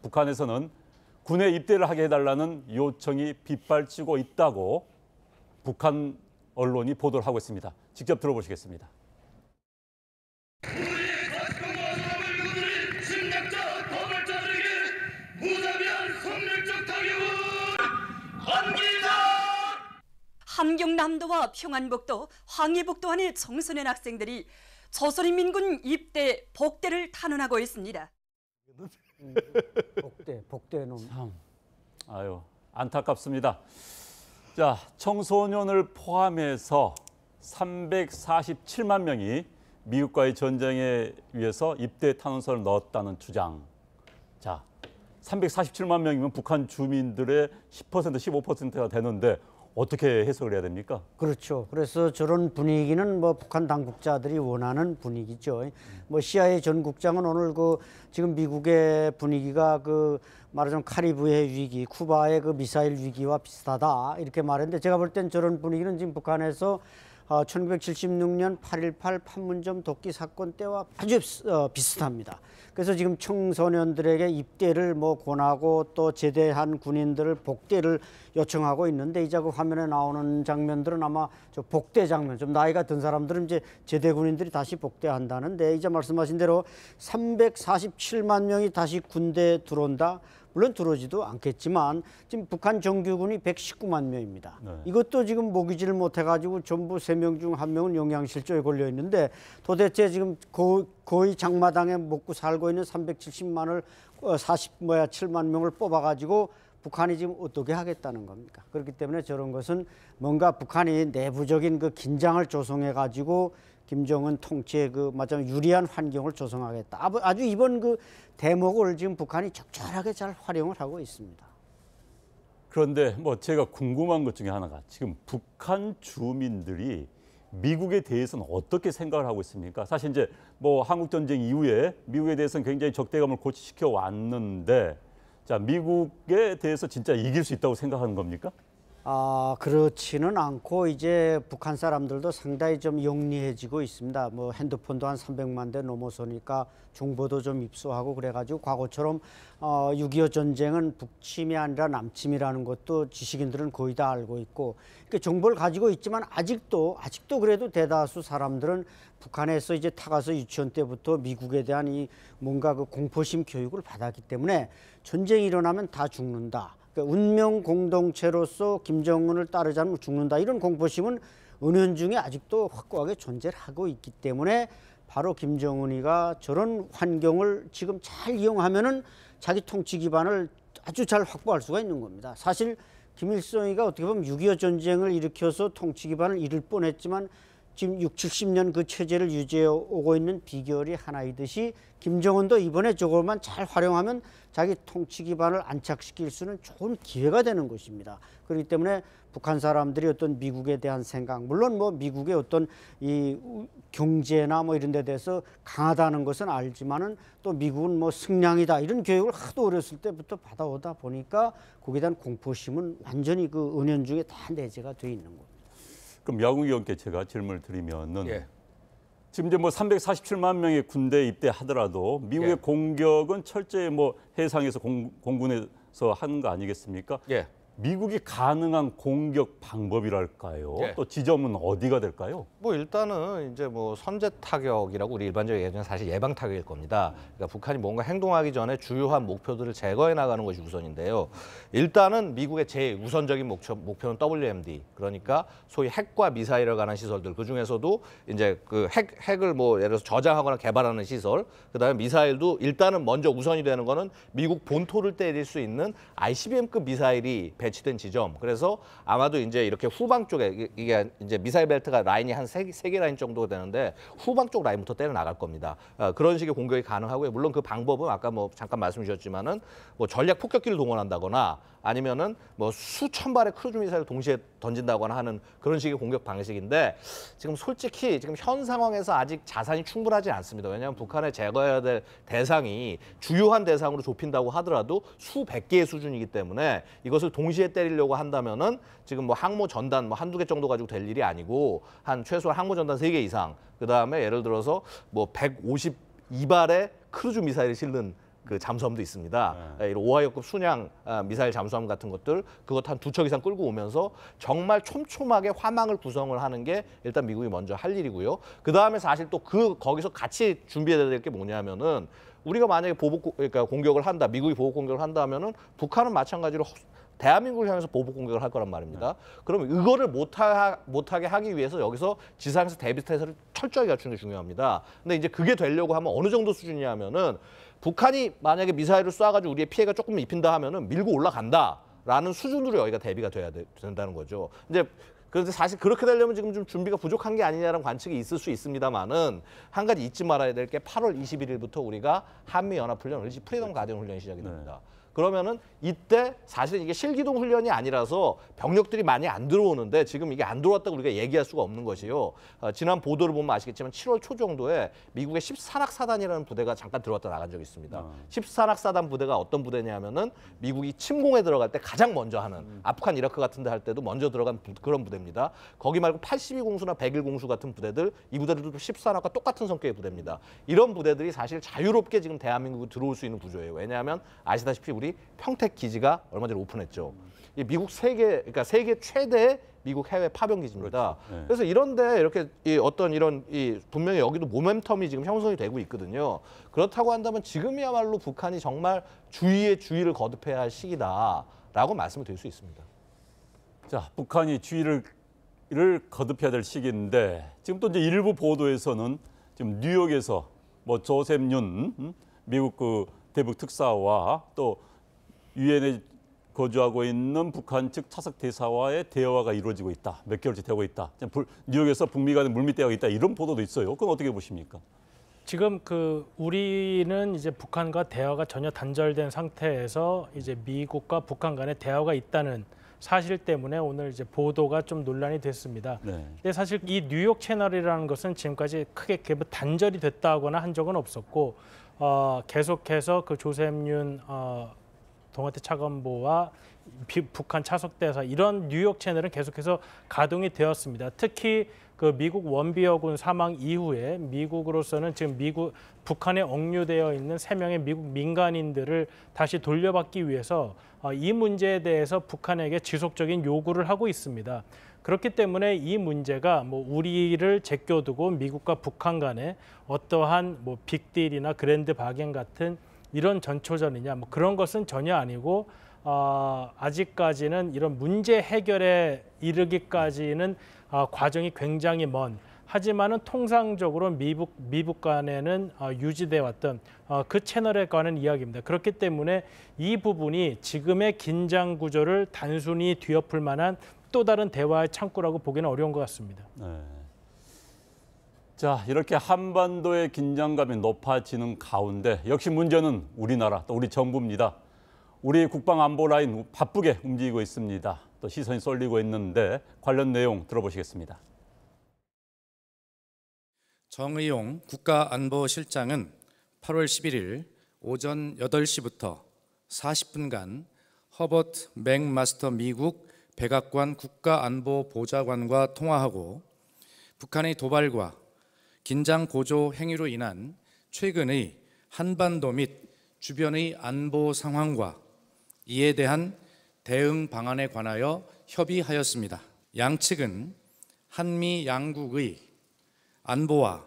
북한에서는 군에 입대를 하게 해달라는 요청이 빗발치고 있다고 북한 언론이 보도를 하고 있습니다. 직접 들어보시겠습니다. 함경남도와 평안북도, 황해북도안의 청소년 학생들이 조선인민군 입대 복대를 탄원하고 있습니다. 복대는 참, 아유 안타깝습니다. 자, 청소년을 포함해서 347만 명이 미국과의 전쟁에 위해서 입대 탄원서를 넣었다는 주장. 자, 347만 명이면 북한 주민들의 10%, 15%가 되는데 어떻게 해석을 해야 됩니까? 그렇죠. 그래서 저런 분위기는 뭐 북한 당국자들이 원하는 분위기죠. 뭐 CIA 전 국장은 오늘 지금 미국의 분위기가 말하자면 카리브해 위기, 쿠바의 미사일 위기와 비슷하다 이렇게 말했는데 제가 볼 땐 저런 분위기는 지금 북한에서 1976년 8.18 판문점 독기 사건 때와 아주 비슷합니다. 그래서 지금 청소년들에게 입대를 권하고 또 제대한 군인들을 복대를 요청하고 있는데 이제 그 화면에 나오는 장면들은 아마 저 복대 장면, 좀 나이가 든 사람들은 이제 제대 군인들이 다시 복대한다는데 이제 말씀하신 대로 347만 명이 다시 군대에 들어온다. 물론 들어오지도 않겠지만 지금 북한 정규군이 119만 명입니다. 네. 이것도 지금 모기지를 못해가지고 전부 3명 중 1명은 영양실조에 걸려 있는데 도대체 지금 거의 장마당에 먹고 살고 있는 370만을 7만 명을 뽑아가지고 북한이 지금 어떻게 하겠다는 겁니까? 그렇기 때문에 저런 것은 뭔가 북한이 내부적인 긴장을 조성해가지고 김정은 통치에 마찬가지로 유리한 환경을 조성하겠다. 아주 이번 대목을 지금 북한이 적절하게 잘 활용을 하고 있습니다. 그런데 제가 궁금한 것 중에 하나가 지금 북한 주민들이 미국에 대해서는 어떻게 생각을 하고 있습니까? 사실 이제 한국 전쟁 이후에 미국에 대해서는 굉장히 적대감을 고취시켜 왔는데 자, 미국에 대해서 진짜 이길 수 있다고 생각하는 겁니까? 그렇지는 않고 이제 북한 사람들도 상당히 좀 영리해지고 있습니다. 핸드폰도 한 300만 대 넘어서니까 정보도 좀 입수하고 그래가지고 과거처럼 6.25 전쟁은 북침이 아니라 남침이라는 것도 지식인들은 거의 다 알고 있고 그러니까 정보를 가지고 있지만 아직도 그래도 대다수 사람들은 북한에서 이제 타가서 유치원 때부터 미국에 대한 뭔가 공포심 교육을 받았기 때문에 전쟁이 일어나면 다 죽는다. 운명 공동체로서 김정은을 따르지 않으면 죽는다. 이런 공포심은 은연중에 아직도 확고하게 존재를 하고 있기 때문에 바로 김정은이가 저런 환경을 지금 잘 이용하면은 자기 통치 기반을 아주 잘 확보할 수가 있는 겁니다. 사실 김일성이가 어떻게 보면 6.25 전쟁을 일으켜서 통치 기반을 잃을 뻔했지만 지금 60, 70년 그 체제를 유지해 오고 있는 비결이 하나이듯이 김정은도 이번에 저것만 잘 활용하면 자기 통치 기반을 안착시킬 수는 좋은 기회가 되는 것입니다. 그렇기 때문에 북한 사람들이 어떤 미국에 대한 생각, 물론 미국의 어떤 이 경제나 이런 데 대해서 강하다는 것은 알지만은 또 미국은 승량이다 이런 교육을 하도 어렸을 때부터 받아오다 보니까 거기에 대한 공포심은 완전히 은연중에 다 내재가 돼 있는 겁니다. 그럼 야구 의원께 제가 질문을 드리면은 지금 이제 347만 명의 군대에 입대하더라도 미국의 공격은 철저히 해상에서 공군에서 하는 거 아니겠습니까? 미국이 가능한 공격 방법이랄까요? 또 지점은 어디가 될까요? 일단은 이제 선제 타격이라고 우리 일반적으로 얘기하는 사실 예방 타격일 겁니다. 그러니까 북한이 뭔가 행동하기 전에 주요한 목표들을 제거해 나가는 것이 우선인데요. 일단은 미국의 제우선적인 목표는 WMD, 그러니까 소위 핵과 미사일에 관한 시설들, 그 중에서도 이제 핵을 예를 들어서 저장하거나 개발하는 시설, 그다음에 미사일도 일단은 먼저 우선이 되는 거는 미국 본토를 때릴 수 있는 ICBM급 미사일이 배치된 지점. 그래서 아마도 이제 이렇게 후방 쪽에 이게 이제 미사일 벨트가 라인이 한 세 개 라인 정도 되는데 후방 쪽 라인부터 때려 나갈 겁니다. 그런 식의 공격이 가능하고요. 물론 그 방법은 아까 잠깐 말씀 주셨지만은 전략 폭격기를 동원한다거나 아니면은 수천 발의 크루즈 미사일을 동시에 던진다거나 하는 그런 식의 공격 방식인데 지금 솔직히 지금 현 상황에서 아직 자산이 충분하지 않습니다. 왜냐하면 북한에 제거해야 될 대상이 주요한 대상으로 좁힌다고 하더라도 수백 개의 수준이기 때문에 이것을 동시에 때리려고 한다면은 지금 항모 전단 한두 개 정도 가지고 될 일이 아니고 한 최소한 항모 전단 3개 이상, 그다음에 예를 들어서 152발의 크루즈 미사일을 실는 그 잠수함도 있습니다. 이런 오하이오급 순양 미사일 잠수함 같은 것들 그것 한 2척 이상 끌고 오면서 정말 촘촘하게 화망을 구성을 하는 게 일단 미국이 먼저 할 일이고요. 그 다음에 사실 또 거기서 같이 준비해야 될 게 뭐냐면은 우리가 만약에 그러니까 공격을 한다, 미국이 보복 공격을 한다 하면은 북한은 마찬가지로 대한민국을 향해서 보복 공격을 할 거란 말입니다. 그럼 이거를 못하게 하기 위해서 여기서 지상에서 대비 태세를 철저히 갖추는 게 중요합니다. 근데 이제 그게 되려고 하면 어느 정도 수준이냐면은 북한이 만약에 미사일을 쏴가지고 우리의 피해가 조금 입힌다 하면은 밀고 올라간다라는 수준으로 여기가 대비가 된다는 거죠. 이제 그런데 사실 그렇게 되려면 지금 좀 준비가 부족한 게 아니냐라는 관측이 있을 수 있습니다만은 한 가지 잊지 말아야 될 게 8월 21일부터 우리가 한미연합훈련, 을지 프리덤 가디언 훈련이 시작이 됩니다. 그러면은 이때 사실 이게 실기동 훈련이 아니라서 병력들이 많이 안 들어오는데 지금 이게 안 들어왔다고 우리가 얘기할 수가 없는 것이요. 지난 보도를 보면 아시겠지만 7월 초 정도에 미국의 14낙사단이라는 부대가 잠깐 들어왔다 나간 적이 있습니다. 14낙사단 부대가 어떤 부대냐면은 미국이 침공에 들어갈 때 가장 먼저 하는 아프간, 이라크 같은 데 할 때도 먼저 들어간 그런 부대입니다. 거기 말고 82공수나 101공수 같은 부대들, 이 부대들도 14낙과 똑같은 성격의 부대입니다. 이런 부대들이 사실 자유롭게 지금 대한민국에 들어올 수 있는 구조예요. 왜냐하면 아시다시피 우리 평택 기지가 얼마 전에 오픈했죠. 이 미국 그러니까 세계 최대의 미국 해외 파병 기지입니다. 그렇죠. 네. 그래서 이런데 이렇게 어떤 이런 분명히 여기도 모멘텀이 지금 형성이 되고 있거든요. 그렇다고 한다면 지금이야말로 북한이 정말 주의에 주의를 거듭해야 할 시기다라고 말씀을 드릴 수 있습니다. 자, 북한이 주의를 거듭해야 될 시기인데 지금 또 이제 일부 보도에서는 지금 뉴욕에서 뭐 조셉 윤 미국 그 대북 특사와 또 유엔에 거주하고 있는 북한 측 차석 대사와의 대화가 이루어지고 있다. 몇 개월째 되고 있다. 뉴욕에서 북미 간의 물밑 대화가 있다. 이런 보도도 있어요. 그건 어떻게 보십니까? 지금 우리는 이제 북한과 대화가 전혀 단절된 상태에서 이제 미국과 북한 간의 대화가 있다는 사실 때문에 오늘 이제 보도가 좀 논란이 됐습니다. 네. 근데 사실 이 뉴욕 채널이라는 것은 지금까지 크게 단절이 됐다거나 한 적은 없었고 계속해서 그 조셉 윤 동아태 차관보와 북한 차석대사 이런 뉴욕 채널은 계속해서 가동이 되었습니다. 특히 그 미국 원비어군 사망 이후에 미국으로서는 지금 북한에 억류되어 있는 3명의 미국 민간인들을 다시 돌려받기 위해서 이 문제에 대해서 북한에게 지속적인 요구를 하고 있습니다. 그렇기 때문에 이 문제가 뭐 우리를 제껴두고 미국과 북한 간에 어떠한 뭐 빅딜이나 그랜드 바겐 같은 이런 전초전이냐 뭐 그런 것은 전혀 아니고 아직까지는 이런 문제 해결에 이르기까지는 과정이 굉장히 먼 하지만은 통상적으로 미북 간에는 유지돼 왔던 그 채널에 관한 이야기입니다. 그렇기 때문에 이 부분이 지금의 긴장 구조를 단순히 뒤엎을 만한 또 다른 대화의 창구라고 보기는 어려운 것 같습니다. 네. 자, 이렇게 한반도의 긴장감이 높아지는 가운데 역시 문제는 우리나라 또 우리 정부입니다. 우리 국방안보 라인 바쁘게 움직이고 있습니다. 또 시선이 쏠리고 있는데 관련 내용 들어보시겠습니다. 정의용 국가안보실장은 8월 11일 오전 8시부터 40분간 허버트 맥마스터 미국 백악관 국가안보보좌관과 통화하고 북한의 도발과 긴장 고조 행위로 인한 최근의 한반도 및 주변의 안보 상황과 이에 대한 대응 방안에 관하여 협의하였습니다. 양측은 한미 양국의 안보와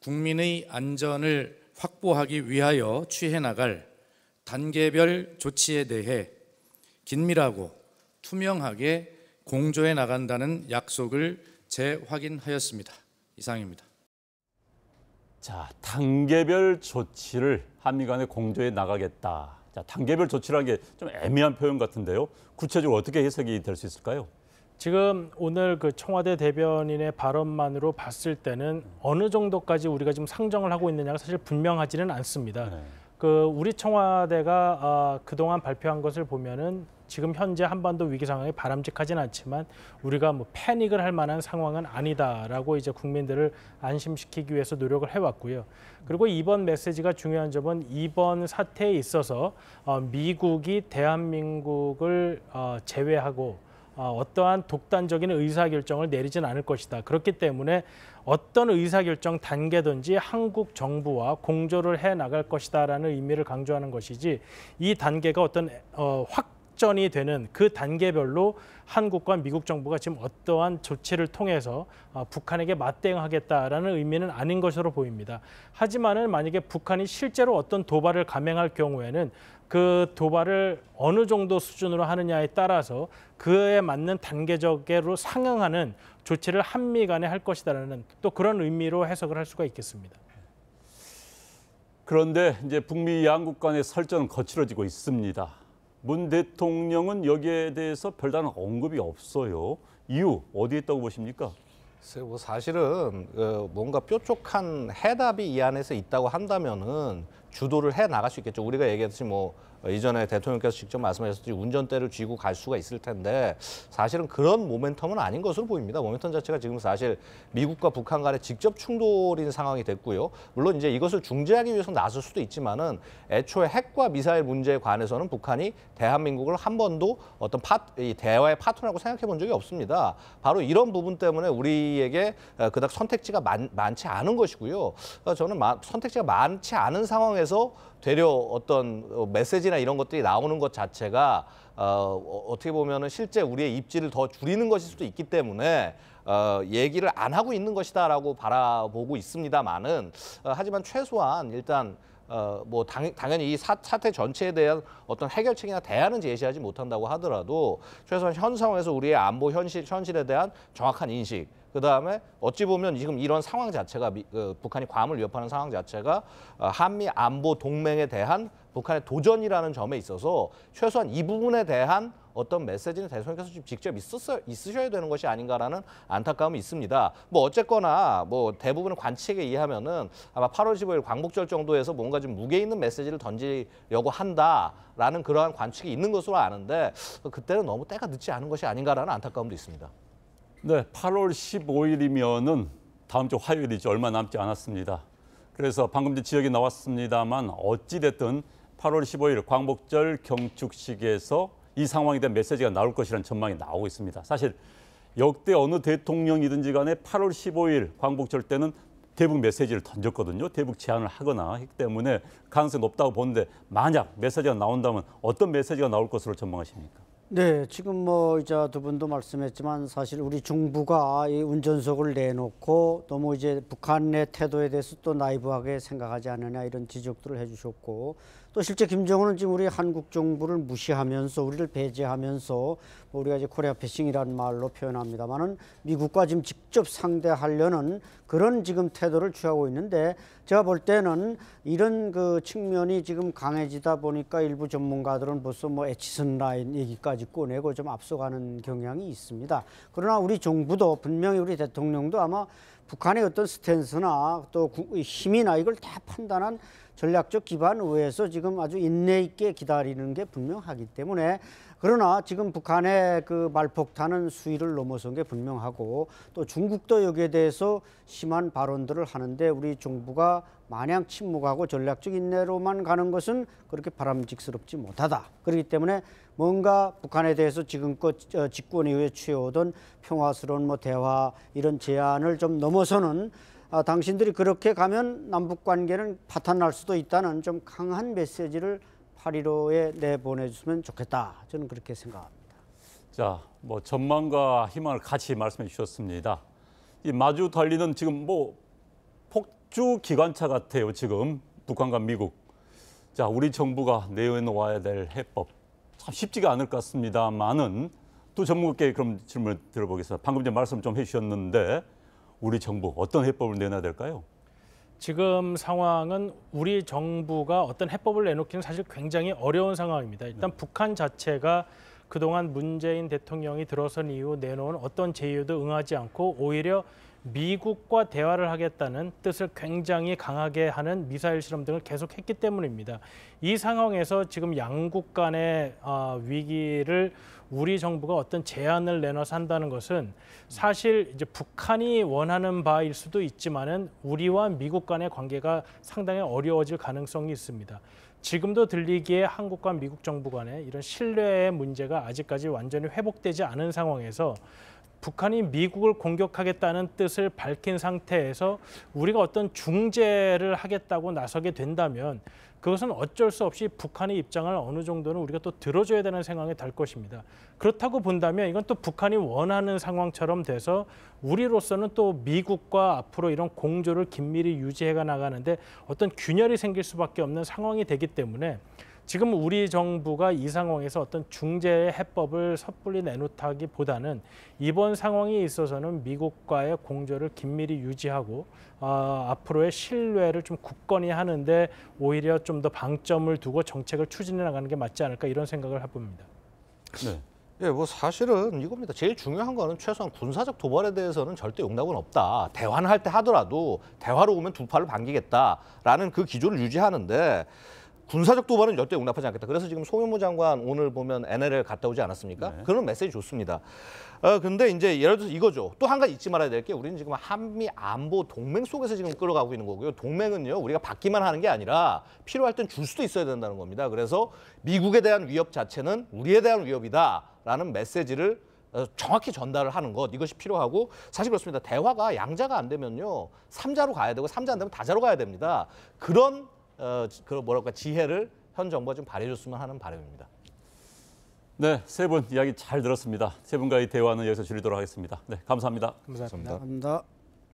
국민의 안전을 확보하기 위하여 취해 나갈 단계별 조치에 대해 긴밀하고 투명하게 공조해 나간다는 약속을 재확인하였습니다. 이상입니다. 자, 단계별 조치를 한미 간에 공조해 나가겠다. 자, 단계별 조치라는 게 좀 애매한 표현 같은데요. 구체적으로 어떻게 해석이 될 수 있을까요? 지금 오늘 그 청와대 대변인의 발언만으로 봤을 때는 어느 정도까지 우리가 지금 상정을 하고 있느냐가 사실 분명하지는 않습니다. 네. 우리 청와대가 그동안 발표한 것을 보면은 지금 현재 한반도 위기 상황이 바람직하진 않지만 우리가 뭐 패닉을 할 만한 상황은 아니다라고 이제 국민들을 안심시키기 위해서 노력을 해왔고요. 그리고 이번 메시지가 중요한 점은 이번 사태에 있어서 미국이 대한민국을 제외하고 어떠한 독단적인 의사결정을 내리진 않을 것이다. 그렇기 때문에 어떤 의사결정 단계든지 한국 정부와 공조를 해나갈 것이다라는 의미를 강조하는 것이지 이 단계가 어떤 확전이 되는 그 단계별로 한국과 미국 정부가 지금 어떠한 조치를 통해서 북한에게 맞대응하겠다라는 의미는 아닌 것으로 보입니다. 하지만은 만약에 북한이 실제로 어떤 도발을 감행할 경우에는 그 도발을 어느 정도 수준으로 하느냐에 따라서 그에 맞는 단계적으로 상응하는 조치를 한미 간에 할 것이다라는 또 그런 의미로 해석을 할 수가 있겠습니다. 그런데 이제 북미 양국 간의 설전은 거칠어지고 있습니다. 문 대통령은 여기에 대해서 별다른 언급이 없어요. 이유 어디에 있다고 보십니까? 뭐 사실은 뭔가 뾰족한 해답이 이 안에서 있다고 한다면은 주도를 해 나갈 수 있겠죠. 우리가 얘기했듯이 뭐 이전에 대통령께서 직접 말씀하셨듯이 운전대를 쥐고 갈 수가 있을 텐데 사실은 그런 모멘텀은 아닌 것으로 보입니다. 모멘텀 자체가 지금 사실 미국과 북한 간의 직접 충돌인 상황이 됐고요. 물론 이제 이것을 중재하기 위해서 나설 수도 있지만은 애초에 핵과 미사일 문제에 관해서는 북한이 대한민국을 한 번도 어떤 이 대화의 파트너라고 생각해 본 적이 없습니다. 바로 이런 부분 때문에 우리에게 그닥 선택지가 많지 않은 것이고요. 저는 선택지가 많지 않은 상황에서 되려 어떤 메시지나 이런 것들이 나오는 것 자체가 어떻게 보면은 실제 우리의 입지를 더 줄이는 것일 수도 있기 때문에 얘기를 안 하고 있는 것이다라고 바라보고 있습니다만은 하지만 최소한 일단 뭐 당연히 이 사태 전체에 대한 어떤 해결책이나 대안은 제시하지 못한다고 하더라도 최소한 현 상황에서 우리의 안보 현실에 대한 정확한 인식, 그다음에 어찌 보면 지금 이런 상황 자체가 북한이 괌을 위협하는 상황 자체가 한미 안보 동맹에 대한 북한의 도전이라는 점에 있어서 최소한 이 부분에 대한 어떤 메시지는 대통령께서 직접 있으셔야 되는 것이 아닌가라는 안타까움이 있습니다. 뭐 어쨌거나 뭐 대부분의 관측에 의하면은 아마 8월 15일 광복절 정도에서 뭔가 좀 무게 있는 메시지를 던지려고 한다라는 그러한 관측이 있는 것으로 아는데 그때는 너무 때가 늦지 않은 것이 아닌가라는 안타까움도 있습니다. 네, 8월 15일이면은 다음 주 화요일이죠. 얼마 남지 않았습니다. 그래서 방금 전 지역에 나왔습니다만 어찌 됐든 8월 15일 광복절 경축식에서 이 상황에 대한 메시지가 나올 것이라는 전망이 나오고 있습니다. 사실 역대 어느 대통령이든지 간에 8월 15일 광복절 때는 대북 메시지를 던졌거든요. 대북 제안을 하거나 하기 때문에 가능성이 높다고 보는데 만약 메시지가 나온다면 어떤 메시지가 나올 것으로 전망하십니까? 네, 지금 뭐 이제 두 분도 말씀했지만 사실 우리 중부가 이 운전석을 내놓고 너무 이제 북한의 태도에 대해서 또 나이브하게 생각하지 않느냐 이런 지적들을 해주셨고 또 실제 김정은은 지금 우리 한국 정부를 무시하면서 우리를 배제하면서 뭐 우리가 이제 코리아 패싱이라는 말로 표현합니다만은 미국과 지금 직접 상대하려는 그런 지금 태도를 취하고 있는데 제가 볼 때는 이런 그 측면이 지금 강해지다 보니까 일부 전문가들은 벌써 뭐 에치슨 라인 얘기까지 꺼내고 좀 앞서가는 경향이 있습니다. 그러나 우리 정부도 분명히 우리 대통령도 아마 북한의 어떤 스탠스나 또 힘이나 이걸 다 판단한 전략적 기반 외에서 지금 아주 인내 있게 기다리는 게 분명하기 때문에 그러나 지금 북한의 그 말폭탄은 수위를 넘어선 게 분명하고 또 중국도 여기에 대해서 심한 발언들을 하는데 우리 정부가 마냥 침묵하고 전략적 인내로만 가는 것은 그렇게 바람직스럽지 못하다. 그렇기 때문에 뭔가 북한에 대해서 지금껏 집권 이후에 취해오던 평화스러운 뭐 대화 이런 제안을 좀 넘어서는 당신들이 그렇게 가면 남북 관계는 파탄날 수도 있다는 좀 강한 메시지를 8.15에 내보내주면 좋겠다. 저는 그렇게 생각합니다. 자, 뭐 전망과 희망을 같이 말씀해 주셨습니다. 이 마주 달리는 지금 뭐 폭주 기관차 같아요. 지금 북한과 미국. 자, 우리 정부가 내놓아야 될 해법 참 쉽지가 않을 것 같습니다만은 또 전문가께 그럼 질문을 들어보겠습니다. 방금 전에 말씀 좀 해주셨는데 우리 정부 어떤 해법을 내놔야 될까요? 지금 상황은 우리 정부가 어떤 해법을 내놓기는 사실 굉장히 어려운 상황입니다. 일단 북한 자체가 그동안 문재인 대통령이 들어선 이후 내놓은 어떤 제의에도 응하지 않고 오히려 미국과 대화를 하겠다는 뜻을 굉장히 강하게 하는 미사일 실험 등을 계속했기 때문입니다. 이 상황에서 지금 양국 간의 위기를 우리 정부가 어떤 제안을 내놔서 한다는 것은 사실 이제 북한이 원하는 바일 수도 있지만은 우리와 미국 간의 관계가 상당히 어려워질 가능성이 있습니다. 지금도 들리기에 한국과 미국 정부 간의 이런 신뢰의 문제가 아직까지 완전히 회복되지 않은 상황에서 북한이 미국을 공격하겠다는 뜻을 밝힌 상태에서 우리가 어떤 중재를 하겠다고 나서게 된다면 그것은 어쩔 수 없이 북한의 입장을 어느 정도는 우리가 또 들어줘야 되는 상황에 달 것입니다. 그렇다고 본다면 이건 또 북한이 원하는 상황처럼 돼서 우리로서는 또 미국과 앞으로 이런 공조를 긴밀히 유지해 나가는데 어떤 균열이 생길 수밖에 없는 상황이 되기 때문에 지금 우리 정부가 이 상황에서 어떤 중재의 해법을 섣불리 내놓다기보다는 이번 상황에 있어서는 미국과의 공조를 긴밀히 유지하고 앞으로의 신뢰를 좀 굳건히 하는데 오히려 좀 더 방점을 두고 정책을 추진해 나가는 게 맞지 않을까 이런 생각을 해봅니다. 네. 예, 뭐 사실은 이겁니다. 제일 중요한 거는 최소한 군사적 도발에 대해서는 절대 용납은 없다. 대화는 할 때 하더라도 대화로 오면 두 팔을 반기겠다라는 그 기조를 유지하는데 군사적 도발은 절대 용납하지 않겠다. 그래서 지금 송영무 장관 오늘 보면 NLL 갔다 오지 않았습니까? 네. 그런 메시지 좋습니다. 근데 이제 예를 들어서 이거죠. 또 한 가지 잊지 말아야 될 게 우리는 지금 한미 안보 동맹 속에서 지금 끌어가고 있는 거고요. 동맹은요, 우리가 받기만 하는 게 아니라 필요할 땐 줄 수도 있어야 된다는 겁니다. 그래서 미국에 대한 위협 자체는 우리에 대한 위협이다라는 메시지를 정확히 전달을 하는 것, 이것이 필요하고 사실 그렇습니다. 대화가 양자가 안 되면요, 삼자로 가야 되고 삼자 안 되면 다자로 가야 됩니다. 그런 지혜를 현 정부가 좀 발휘해줬으면 하는 바람입니다. 네, 세 분 이야기 잘 들었습니다. 세 분과의 대화는 여기서 줄이도록 하겠습니다. 네, 감사합니다. 감사합니다. 감사합니다.